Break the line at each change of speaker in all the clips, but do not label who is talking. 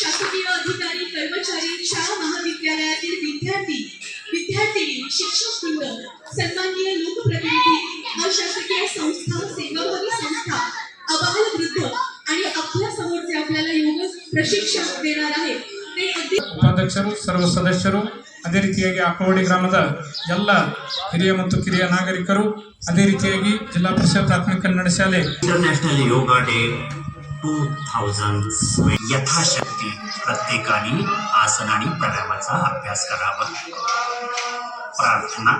शासकीय अधिकारी कर्मचारी शाळा महाविद्यालयातील विद्यार्थिनी शिक्षक वृंद सन्माननीय लोकप्रतिनिधी अशासकीय संस्था सेवाभावी संस्था अबाल वृद्ध आणि आपल्या समोर जे आपल्याला योग प्रशिक्षण देणार आहेत ते
ಉಪಾಧ್ಯಕ್ಷರು ಸರ್ವ ಸದಸ್ಯರು ಅದೇ ರೀತಿಯಾಗಿ ಅಕ್ಕೋಡಿ ಗ್ರಾಮದ ಎಲ್ಲ ಹಿರಿಯ ಮತ್ತು ಕಿರಿಯ ನಾಗರಿಕರು ಅದೇ ರೀತಿಯಾಗಿ ಜಿಲ್ಲಾ ಪರಿಷತ್ ಪ್ರಾಥಮಿಕ ಕನ್ನಡ ಶಾಲೆ
इंटरनॅशनल योगा डे 2000 यथाशक्ती प्रत्येकाने आसन आणि प्राणायामाचा अभ्यास करावा. प्रार्थना.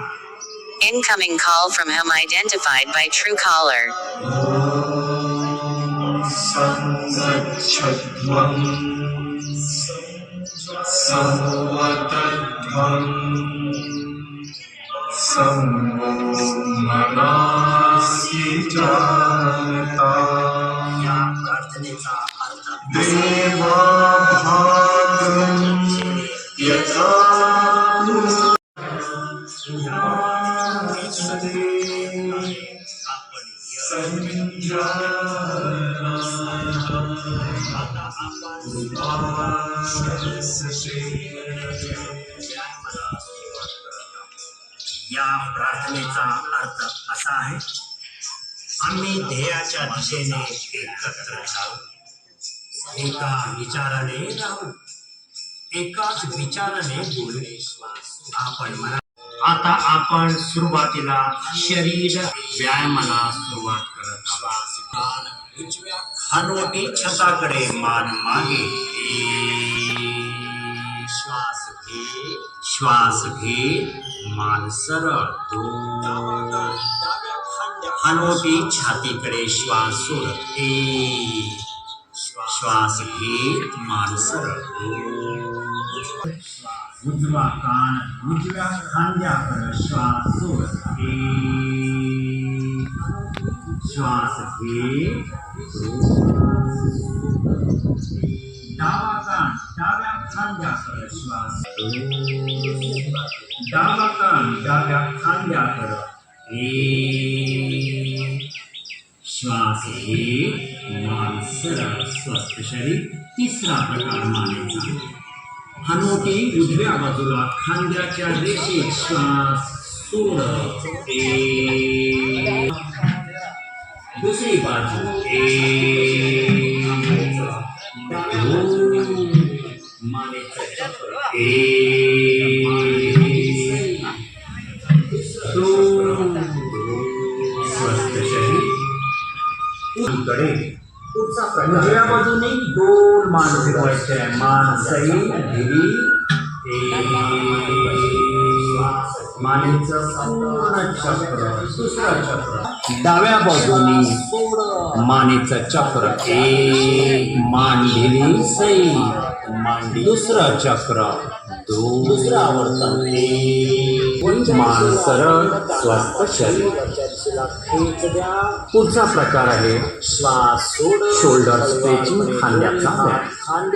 Incoming call from him identified by Truecaller.
सर्वतत्त्वं समोमनसि जानता
या प्रार्थनेचा अर्थ
देवभागं यथा
या प्रार्थनेचा अर्थ असा आहे, आम्ही ध्येयाच्या दिशेने एकत्र जाऊ, एका विचाराने राहू, एकाच विचाराने बोलू. आता आपण सुरुवातीला शरीर व्यायामाला सुरुवात करत आहोत. हनुवटी छताकडे मान मागे. श्वास घे मान सरळ. हनुवटी छातीकडे श्वास सोड. श्वास घे मान सरळ. उजवा कान उजव्या खांद्याकडे श्वास सोड. श्वास घे. डावा कान डाव्या खांद्याकडे श्वास. डावा कान डाव्या खांद्याकडे. श्वास घे मान सरळ. स्वस्थ शरीर. तिसरा प्रकार मानेचा. हनुवटी उजव्या बाजूला खांद्याच्या रेषेत श्वास सोड. दुसरी बाजू. मानेचं चक्र. स्वस्थ शरीर. उजव्या बाजूने दोन मान फिरवायचे. मान सही धिरी. मानेचं पूर्ण चक्र. दुसरं चक्र. डाव्या बाजूने मानेचं चक्र. मान धिरी सही. मांडी. दुसरं चक्र. दुसरं आवर्तन. मान सरळ. स्वस्थ शरीर. पुढचा प्रकार आहे श्वास सोड. Shoulder stretching. खांद्याचा व्यायाम.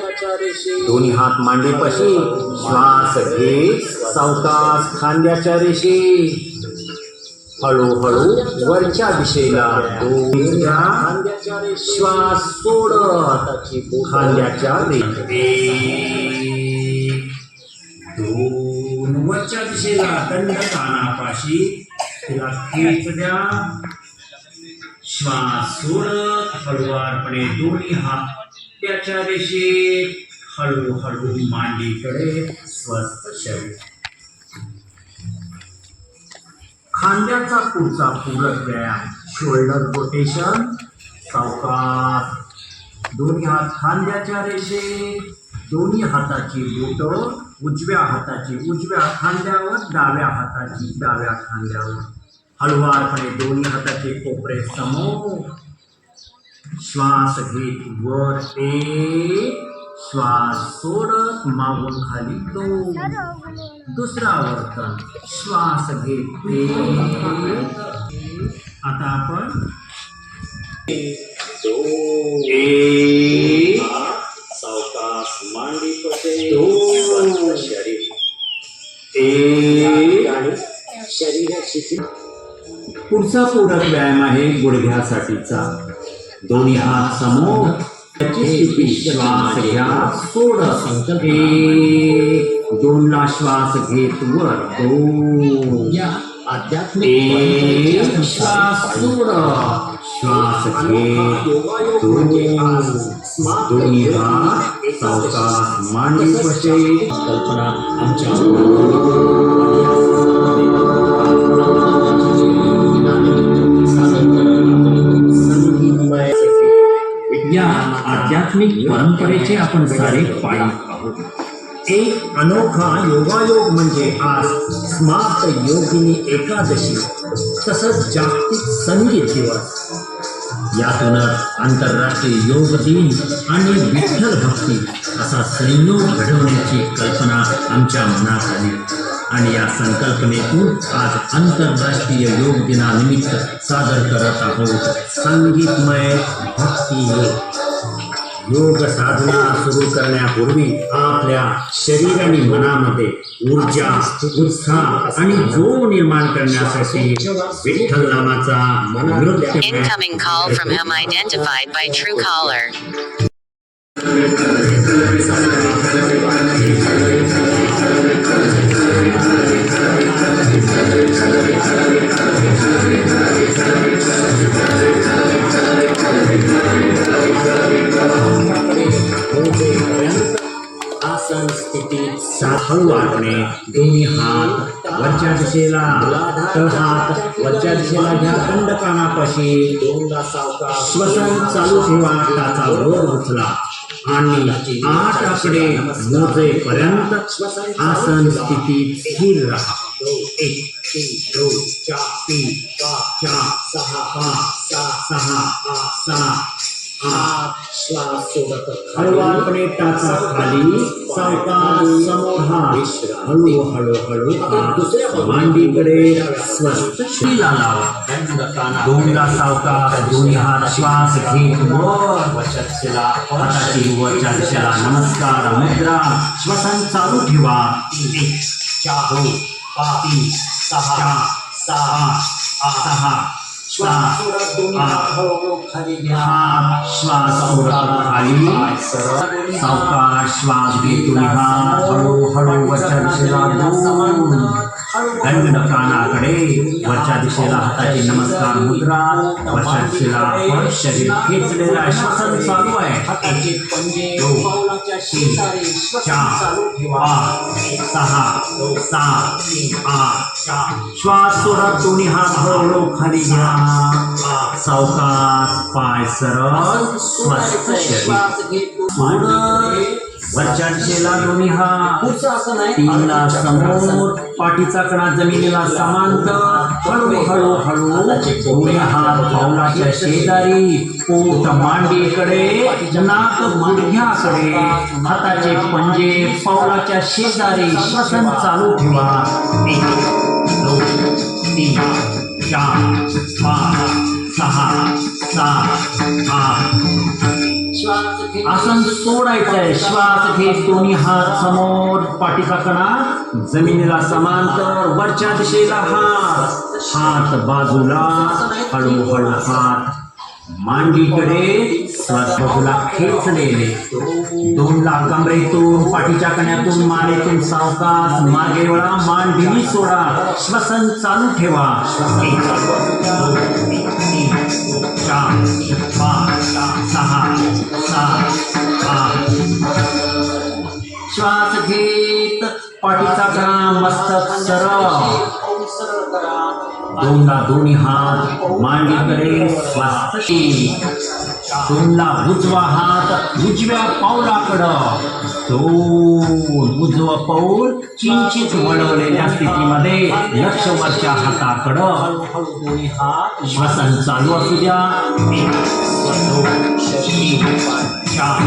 दोन्ही हात मांडीपाशी. श्वास घे. सावकाश खांद्याच्या रेषे. हळूहळू वरच्या दिशेला. श्वास सोडत खांद्याच्या रेषे. दोन वरच्या दिशेला. दंड कानापाशी. तिला खेच द्या. श्वास सोडत हळुवारपणे दोन्ही हात त्याच्या रेषेत. हळूहळू मांडीकडे. स्वस्थ शरीर. खांद्याचा पुढचा पूरक व्यायाम. Shoulder rotation. सावकाश. दोन्ही हात खांद्याच्या रेषेत. दोन्ही हाताची बोटं उजव्या हाताची उजव्या खांद्यावर. डाव्या हाताची डाव्या खांद्यावर. हळुवारपणे दोन्ही हाताचे कोपरे समोर. श्वास घेत वर. श्वास सोडत मागून खाली. दुसरं आवर्तन. श्वास घेत. आता आपण सावकाश मांडी पटे. शरीर. शरीराची. पुढचा पूरक व्यायाम आहे गुडघ्यासाठीचा. दोन्ही हात समोर. श्वास घ्या सोड संकल्प 1 2 श्वास घेत वर 2 आध्यात्मिक श्वास सोड श्वास घेत 2 दोन्ही हात सावकाश मांडी पशे कल्पना या आध्यात्मिक परंपरेचे आपण सारे पायी आहोत। एक अनोखा योगायोग म्हणजे आज स्मार्ट योगिनी एकादशी तसंच जागतिक संगीत दिवस। यातूनच आंतरराष्ट्रीय योग दिन आणि विठ्ठल भक्ती असा संयोग घडवण्याची कल्पना आमच्या मनात आली आणि या संकल्पनेतून आज आंतरराष्ट्रीय योग दिनानिमित्त सादर करत आहोत संगीतमय भक्ती योग साधना सुरू करण्यापूर्वी आपल्या शरीर आणि मनामध्ये ऊर्जा उत्साह आणि जोर निर्माण करण्यासाठी विठ्ठल नामाचा नृत्य
Incoming call from him identified by Truecaller.
आसन स्थितीत साखळू वाटणे दोन्ही हात वरच्या दिशेला तळहात वरच्या दिशेला घ्या दंडकानापाशी श्वसन चालू ठेवा टाचा वर उचला आणि 8 आकडे मोजेपर्यंत आसन स्थितीत स्थिर राहा 1 3 2 4 3 5 6 7 श्वास सोडत हळूवारपणे टाचा खाली सावकाश समोर हात हळू हळू हळू हात मांडीकडे स्वस्थ शिला लावा दोनदा सावकाश दोन्ही हात श्वास घेत वर हाताची वरच्या दिशेला नमस्कार मुद्रा श्वसन चालू ठेवा 1 4 2 3 6 7 श्वास श्वास खाली सावकाश श्वास घेतो हळू हळू वरच्या दिशेला दंड कानाकडे वरच्या दिशेला हाताची नमस्कार मुद्रा वरच्या दिशेला शरीर खेचलेला श्वसन चालू आहे हाताचे पंजे 2 3 4 5 6 7 8 श्वास सोडा दोन्ही हात हळूहळू खाली घ्या सावकाश पाय सरळ स्वस्थ शरीर वरच्या दिशेला दोन्ही हात तीनला समोर पाठीचा कणा जमिनीला समांतर हळू हळू हळू दोन्ही हात पावलाच्या शेजारी पोट मांडीकडे नाक गुडघ्याकडे हाताचे पंजे पावलाच्या शेजारी श्वसन चालू ठेवा 1 2 3 4 5 6 7 8 आसन सोडायचंय श्वास घेत दोन्ही हात समोर पाठीचा कणा जमिनीला समांतर वरच्या दिशेला हात बाजूला हळूहळू हात मांडीकडे श्वास बाजूला खेचलेले 2 ला कमरेतून पाठीच्या कण्यातून मानेतून सावकाश मागे वळा मान ढिली सोडा श्वसन चालू ठेवा 1 2 3 4 5 6 7 8 श्वास घेत पाठीचा कणा मस्तक सरळ 2ला दोन्ही हात मांडीकडे श्वास 2ला उजवा हात उजव्या पाऊलाकडं 2 उजवं पाऊल किंचित वळवलेल्या स्थितीमध्ये लक्ष वरच्या हाताकडं दोन्ही हात श्वसन चालू असू द्या 1 2 3 4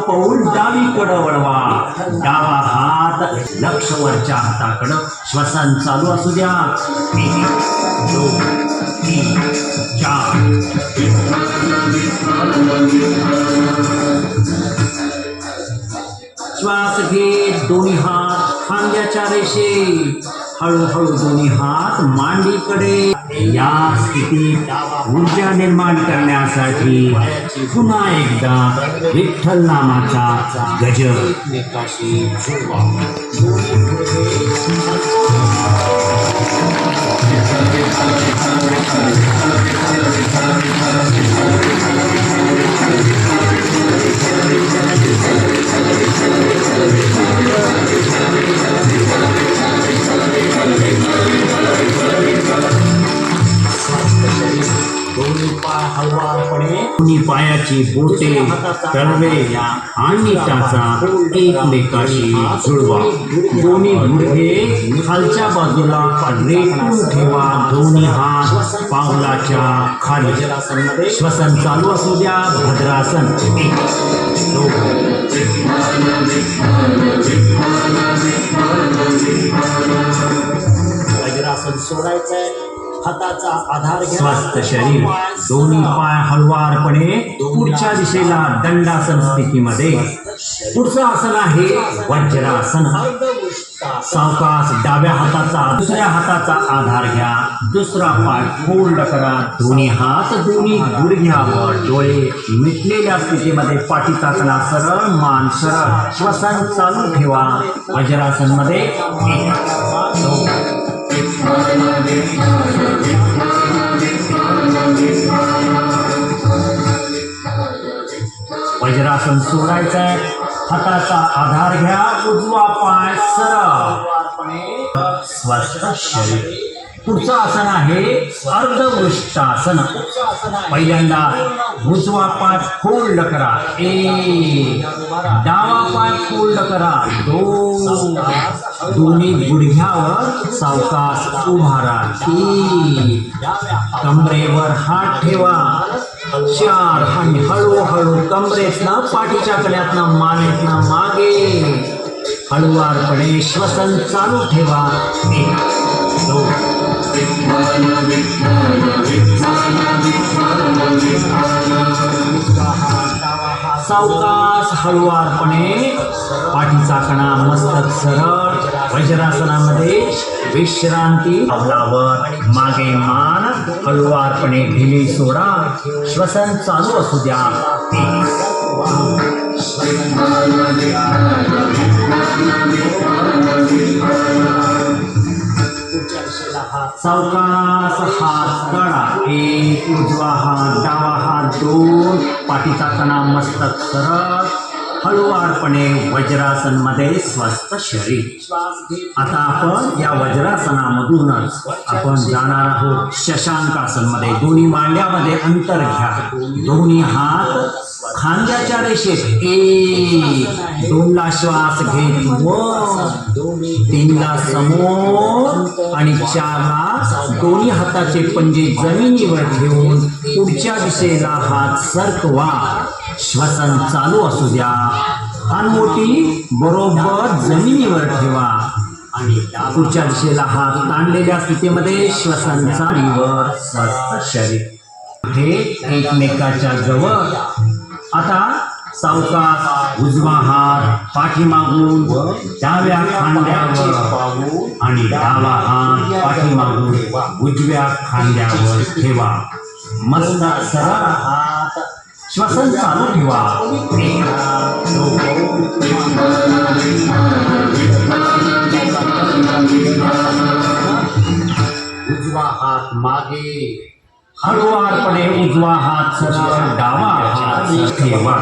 पाऊल डावीकडं वळवा डावा हात लक्ष वरच्या हाताकडं श्वसन चालू असू द्या 1 2 3 4 श्वास घेत दोन्ही हात खांद्याच्या रेषेत हळूहळू दोन्ही हात मांडीकडे या स्थितीत ऊर्जा निर्माण करण्यासाठी पुन्हा एकदा विठ्ठल नामाचा गजर एकमेकाशी जुळवा. दोन्ही पाय हलवारपणे दोन्ही पायाची बोटे तळवे आणि टाचा एकमेकाशी जुळवा. दोन्ही गुडघे खालच्या बाजूला रेटून ठेवा. दोन्ही हात पावलाच्या खाली. श्वसन चालू असू द्या. भद्रासन. 1 2 वज्रासन सोडायचंय. हाताचा आधार घ्या. स्वस्थ शरीर. दोन्ही पाय हलवारपणे पुढच्या दिशेला दंडासन स्थितीमध्ये. पुढचं आसन आहे वज्रासन. सावकाश डाव्या हाताचा दुसऱ्या हाताचा आधार घ्या. दुसरा पाय फोल्ड करा. दोन्ही हात दोन्ही गुडघ्यावर. डोळे मिटलेल्या स्थितीमध्ये. पाठीचा कणा सरळ. मान सरळ. श्वसन चालू ठेवा. वज्रासन मध्ये 1 2 वज्रासन सोडायचंय. हाताचा आधार घ्या. उजवा पाय सरळ. स्वस्थ शरीर. पुढचं आसन आहे अर्धवृष्टासन. पहिल्यांदा उजवा पाय फोल्ड करा. 1 डावा पाय फोल्ड करा. 2 दोन्ही गुडघ्यावर सावकाश उभा राहा. 3 कमरेवर हात ठेवा. 4 आणि हळूहळू कमरेतनं पाठीच्या कड्यातनं मानेतनं मागे हळुवारपणे श्वसन चालू ठेवा. 1 2 सावकाश हळुवारपणे पाठीचा कणा मस्तक सरळ. वज्रासनामध्ये विश्रांती. पावलावर मागे मान. हळुवारपणे ढिली सोडा. श्वसन चालू असू द्या. 1 सावकाश हात काढा. 1 उजवा हात डावा हात. 2 पाठीचा कणा मस्तक सरळ. हळुवारपणे वज्रासन मध्ये स्वस्थ शरीर. आता आपण या वज्रासनामधूनच आपण जाणार आहोत शशांकासन मध्ये. दोन्ही मांड्यामध्ये अंतर घ्या. दोन्ही हात खांद्याच्या रेषेत. 1 2 ला श्वास घेत वर. 3 ला समोर आणि 4 ला दोन्ही हाताचे पंजे जमिनीवर ठेवून पुढच्या दिशेला हात सरकवा. श्वसन चालू असू द्या. हानमोटी बरोबर जमिनीवर ठेवा आणि पुढच्या दिशेला हात ताणलेल्या स्थितीमध्ये. श्वसन चालीवर स्वस्थ शरीर. हे एकमेकाच्या जवळ. आता सावकाश उजवा हात पाठीमागून डाव्या खांद्यावर आणि डावा हात पाठीमागून उजव्या खांद्यावर ठेवा. मस्तक सरळ. हात श्वसन चालू ठेवा. 1 2 उजवा हात मागे. हळुवारपणे उजवा हात सरळ. डावा हात ठेवा.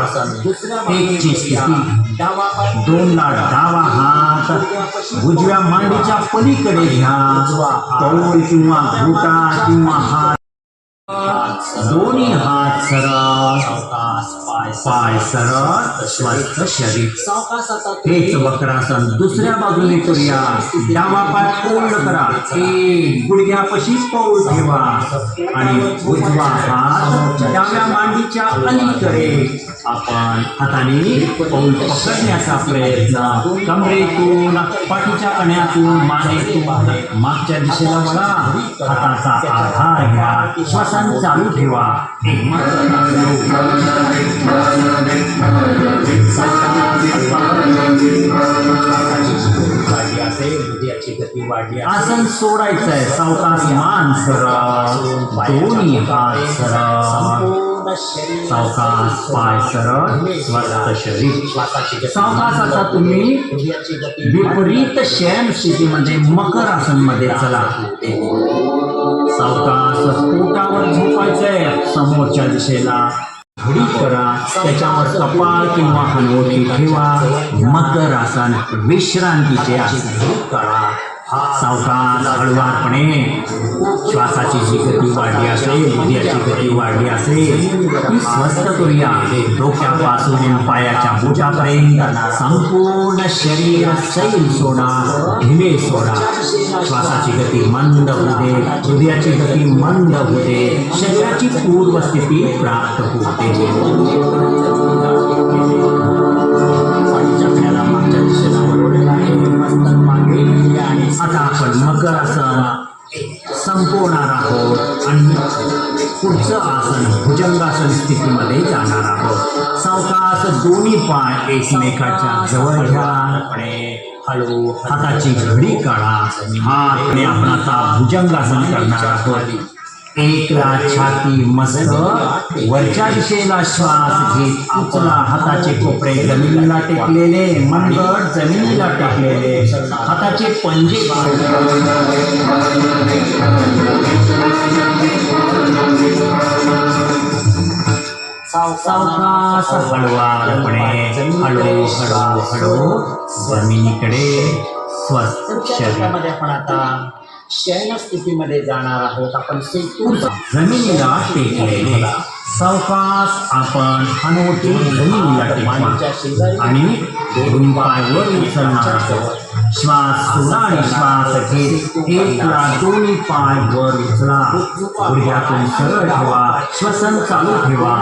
1 ची स्थिती. 2 ला डावा हात उजव्या मांडीच्या पलीकडे घ्या. तोल किंवा घोटा किंवा हात. दोन्ही हात सरळ. पाय सरळ. स्वस्थ शरीर. हेच वक्रासन दुसऱ्या बाजूने करूया. डावा पाय फोल्ड करा. 1 गुडघ्यापाशी पाऊल ठेवा आणि उजवा हात डाव्या मांडीच्या अलीकडे. आपण हाताने पाऊल पकडण्याचा प्रयत्न. कमरेतून पाठीच्या कण्यातून मानेतून मागच्या दिशेला वळा. हाताचा आधार घ्या. श्वसन चालू ठेवा. 1 असेल हृदयाची गती आसन सोडायचंय, सावकाश मान सरळ, दोन्ही हात सरळ, सावकाश पाय सरळ, स्वस्थ शरीर. सावकाश आता तुम्ही विपरीत शयन स्थितीमध्ये मकर आसन मध्ये चला. सावकाश पोटावर झोपायचंय, समोरच्या दिशेला घडी करा, त्याच्यावर कपाळ किंवा हनुवटी ठेवा. मकर आसन विश्रांतीचे आसन करा. सावकाश हळुवारपणे श्वासाची जी गती वाढली असेल, हृदयाची गती वाढली असेल ती स्वस्थ करूया. डोक्यापासून पायाच्या बोटापर्यंत संपूर्ण शरीर सैल सोडा, ढिले सोडा. श्वासाची गती मंद होऊ दे, हृदयाची गती मंद होऊ दे, शरीराची पूर्वस्थिती प्राप्त होते. आता आपण मकर आसन संपवणार आहोत आणि पुढचं आसन भुजंगासन स्थितीमध्ये जाणार आहोत. सावकाश दोन्ही पाय एकमेकाच्या जवळ घ्या, हळू हाताची घडी काढा. हात आपण आता भुजंगासन करणार आहोत. एकला छाती मस्त वरच्या दिशेला श्वास घेत आपला हाताचे कोपरे जमिनीला टेकलेले, मनगट जमिनीला टेकलेले, हाताचे पंजे सावकाश हळुवारपणे हळू हळू हळू जमिनीकडे स्वस्थ शरीरामध्ये आपण आता शयन स्थितीमध्ये जाणार आहोत. आपण जमिनीला टेकलेले, सावकाश आपण हनुवटी जमिनीला टेकवा आणि दोन्ही पाय वर उचलणार आहोत. श्वास सोडा आणि श्वास घेत एकला दोन्ही पाय वर उचला, गुडघ्यातून सरळ ठेवा, श्वसन चालू ठेवा.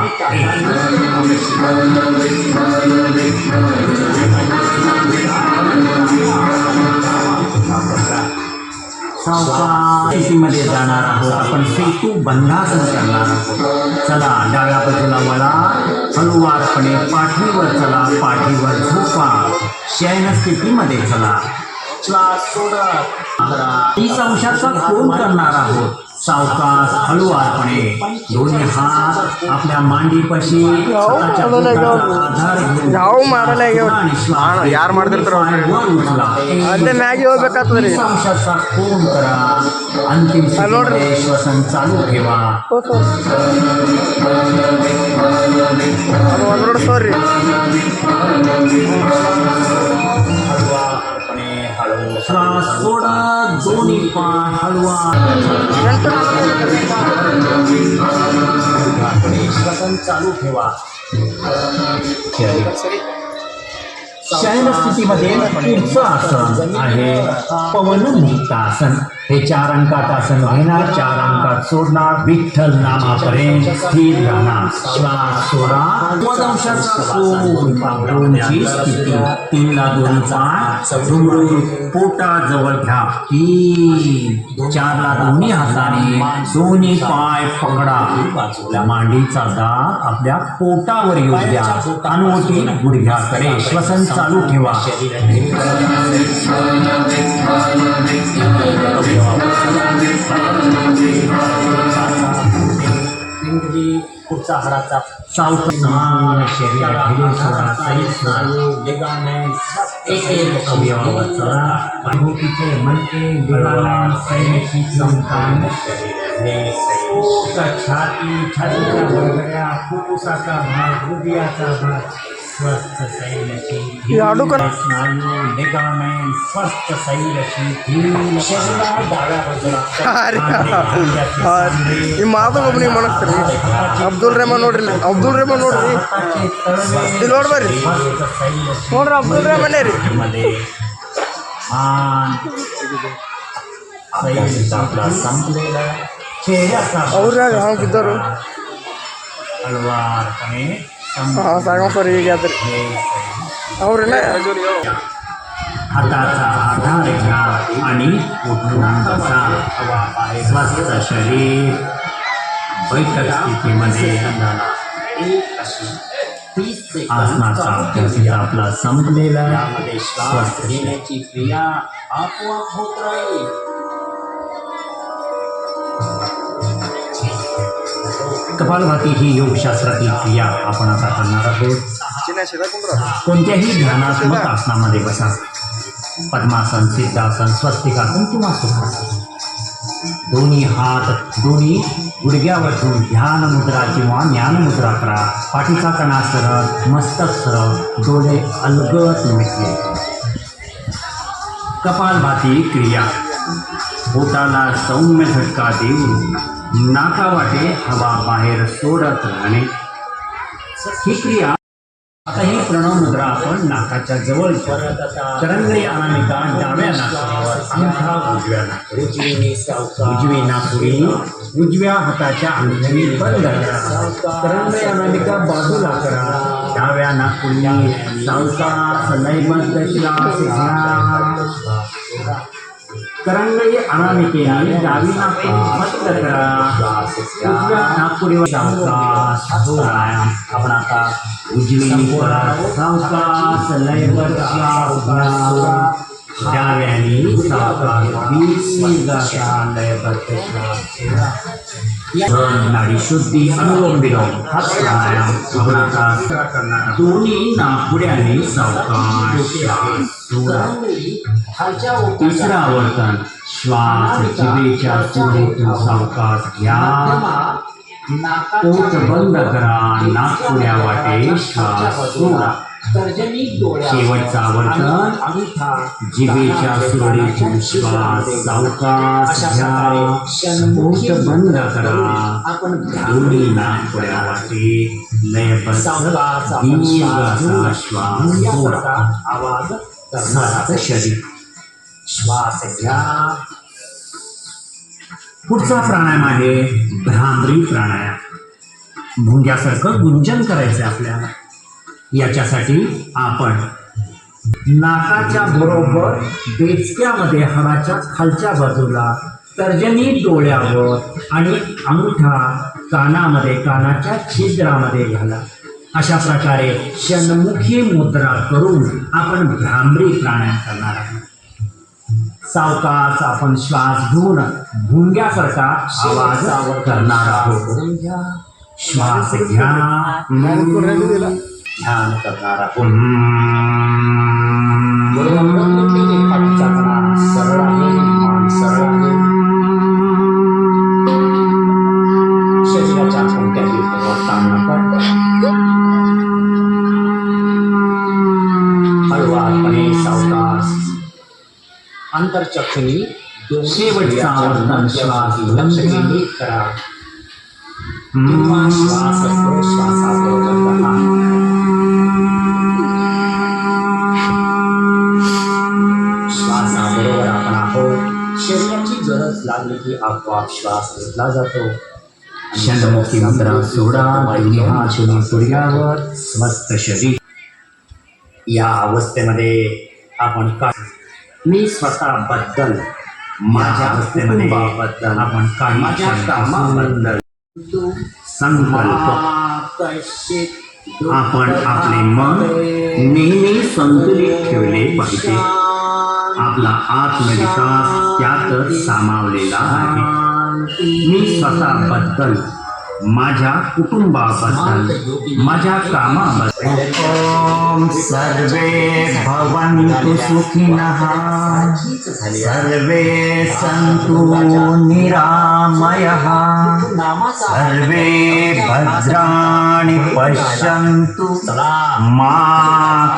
स्थितीमध्ये जाणार आहोत. आपण सेतू बंधासन करणार आहोत. चला डाव्या बाजूला वळा, हळुवारपणे पाठीवर चला, पाठीवर झोपा. शयन स्थितीमध्ये चला. श्वास सोडा. 30 अंशाचा कोन करणार आहोत. सावकाश हळुवारपणे दोन्ही हात आपल्या मांडीपाशी स्वतःच्या बोटाचा आधार घेऊन
ಯಾರು ಮಾಡ್ತಿರ್ತಾರೋ ಅಲ್ಲೇ ಮ್ಯಾಗಿ ಹೋಗ್ಬೇಕಾಗ್ತದ್ರಿ.
30 अंशाचा कोन करा. अंतिम स्थितीमध्ये श्वसन चालू ठेवा.
ಅದು ಸೋರಿ
श्वास सोडा, दोन्ही पाय हळवा, श्वसन चालू ठेवा. शयन स्थितीमध्ये पुढचं आसन आहे पवनमुक्तासन. हे 4 अंकात आसन घेणार, 4 अंकात सोडणार, विठ्ठल नामापर्यंत स्थिर राहणार. श्वास सोडा. 90 अंशाचा कोनची स्थिती. 3ला दोन्ही पाय झुमरून पोटाजवळ घ्या. 3 4ला दोन्ही हाताने दोन्ही पाय पकडा. मांडीचा दाब आपल्या पोटावर येऊ द्या. हनुवटी गुडघ्याकडे. श्वसन चालू ठेवा. पुढचा हाडाचा सावकाश शरीरात ढिले सोडा, सैल सोडा. एक अवयवावर चढा. अनुभूतीचे मनके लिगामेंट सैलशी संतान छाती, छातीच्या बरगड्या, फुफ्फुसाचा भाग, हृदयाचा भाग स्वस्थ सैलशी स्नायू लिगामेंट स्वस्थ सैलशी शरीरात डाव्या बाजूला
ಈ ಮಾತುಗೊಬ್ಬ ನೀವು ಮನಸ್ತೀರಿ. ಅಬ್ದುಲ್ ರೆಹಮಾನ್ ನೋಡ್ರಿ, ಅಬ್ದುಲ್ ರೆಹಮಾನ್ ನೋಡ್ರಿ, ಇಲ್ಲಿ ನೋಡ್ಬರ್ರಿ, ನೋಡ್ರಿ ಅಬ್ದುಲ್ ರೆಹಮಾನ್ ರೀ. ಅವ್ರಾಗ ಹಾಂ ಬಿದ್ದವರು ಹಾಂ ಸಾಗಂಪರ್ ಈಗ ಆದ್ರಿ ಅವ್ರನ್ನ
हाताचा आधार घ्या आणि उठून बसा. स्वस्थ शरीर बैठक स्थितीमध्ये आसनाचा अभ्यास आपला संपलेला श्वास घेण्याची क्रिया आपोआप होत राहील. कपालभाती ही योगशास्त्रातील क्रिया आपण आता करणार आहोत. कोणत्याही ध्यानात्मक आसनामध्ये बसा. पद्मासन, सिद्धासन, स्वस्तिकासन किंवा सुखासन. दोन्ही हात दोन्ही गुडघ्यावर ठेवून ध्यान मुद्रा किंवा ज्ञान मुद्रा करा. पाठीचा कणा सरळ, मस्तक सरळ, डोळे अलगद मिटले. कपालभाती क्रिया. पोटाला सौम्य झटका देऊन नाकावाटे हवा बाहेर सोडत राहणे. ही क्रिया. आता ही प्रणव मुद्रा आपण नाकाच्या जवळ करंगळी अनामिका डाव्या नाकावर, अंगठा उजव्या नाकावर, उजवी नाकुडी उजव्या हाताच्या अंगठी बंद करा. करंगळी अनामिका बाजूला करा. डाव्या नाकुडी सावकाश लयबद्ध श्वास घ्या. करंगळी अनामिकेने डावी नाकपुडी बंद करा. उजव्या नाकपुडीवर सावकाश प्राणायाम. आपण आता उजवी सावकाश लयबद्ध श्वास घ्या. डाव्याने सावकाश दीर्घ लयबद्ध श्वास घ्या. नाडी शुद्धी, अनुलोम विलोम, हात प्राणायाम. आपण आता करणार दोन्ही नाकपुड्याने सावकाश श्वास सोडा. तिसरा आवर्तन. श्वास जिभेच्या सुरेतून सावकाश घ्या. पोट बंद करा. नाकपुड्या वाटे श्वास सोडा. शेवटचा आवर्तन. जिभेच्या सुरेतून श्वास सावकाश घ्या. पोट बंद करा. दोन्ही नाकपुड्या वाटे लयबद्ध दीर्घ असा श्वास सोडा. आवाज करणारा शरीर. श्वास घ्या. पुढचा प्राणायाम आहे भ्रामरी प्राणायाम. भुंग्यासारखं गुंजन करायचं आपल्याला. याच्यासाठी आपण नाकाच्या बरोबर बेचक्यामध्ये हाडाच्या खालच्या बाजूला, तर्जनी डोळ्यावर आणि अंगठा कानामध्ये, कानाच्या छिद्रामध्ये घाला. अशा प्रकारे षण्मुखी मुद्रा करून आपण भ्रामरी प्राणायाम करणार आहोत. सावकाश आपण श्वास घेऊन भुंग्यासारखा आवाज करणार आहोत. श्वास घ्या. ध्यान करणार आहोत. सरळ आहे, मान सरळ आहे. शरीराच्या कोणत्याही भागावर ताण नका. हळूवारपणे सावकाश अंतरचक्षुनी शेवटचा आवर्तन श्वास लक्ष केंद्रित करा. श्वास श्वासाबरोबर राहा. श्वासाबरोबर आपण आहोत. शरीराची गरज लागली की आपोआप श्वास घेतला जातो. षण्मुखी मुद्रा सोडा. दोन्ही हात दोन्ही गुडघ्यावर. स्वस्थ शरीर. या अवस्थेमध्ये आपण काय, मी स्वतःबद्दल, माझ्या कुटुंबाबद्दल, आपण काही माझ्या कामाबद्दल संकल्प. आपण आपले मन नेहमी संतुलित ठेवले पाहिजे. आपला आत्मविकास त्यातच सामावलेला आहे. मी स्वतःबद्दल, माझ्या कुटुंबाबद्दल, माझ्या कामाबद्दल. ओम सर्वे भवन्तु सुखिनः. सर्वे सन्तु निरामयः. सर्वे भद्राणि पश्यन्तु. मा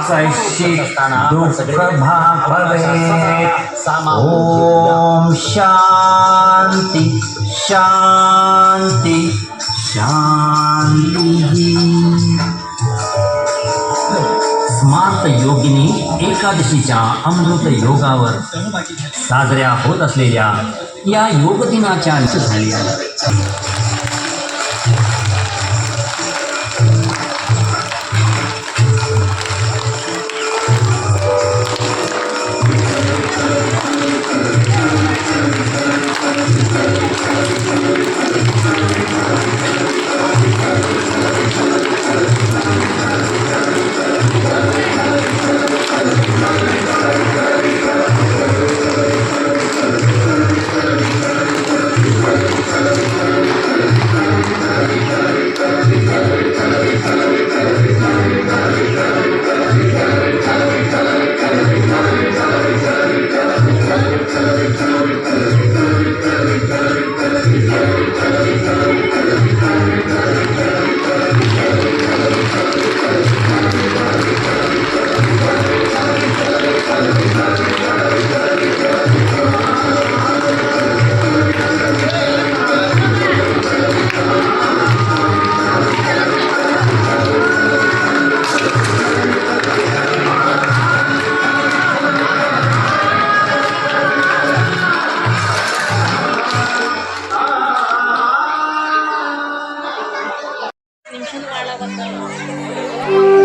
कश्चित् दुःखभाग् भवेत्. ओम शांति शांति शांति. स्मार्त योगिनी एकादशीच्या अमृत योगावर साजऱ्या होत असलेल्या या योग दिनाच्या झाली आहे.
ಮುಂದೆ ಮಾಡಾಕತ್ತಾವ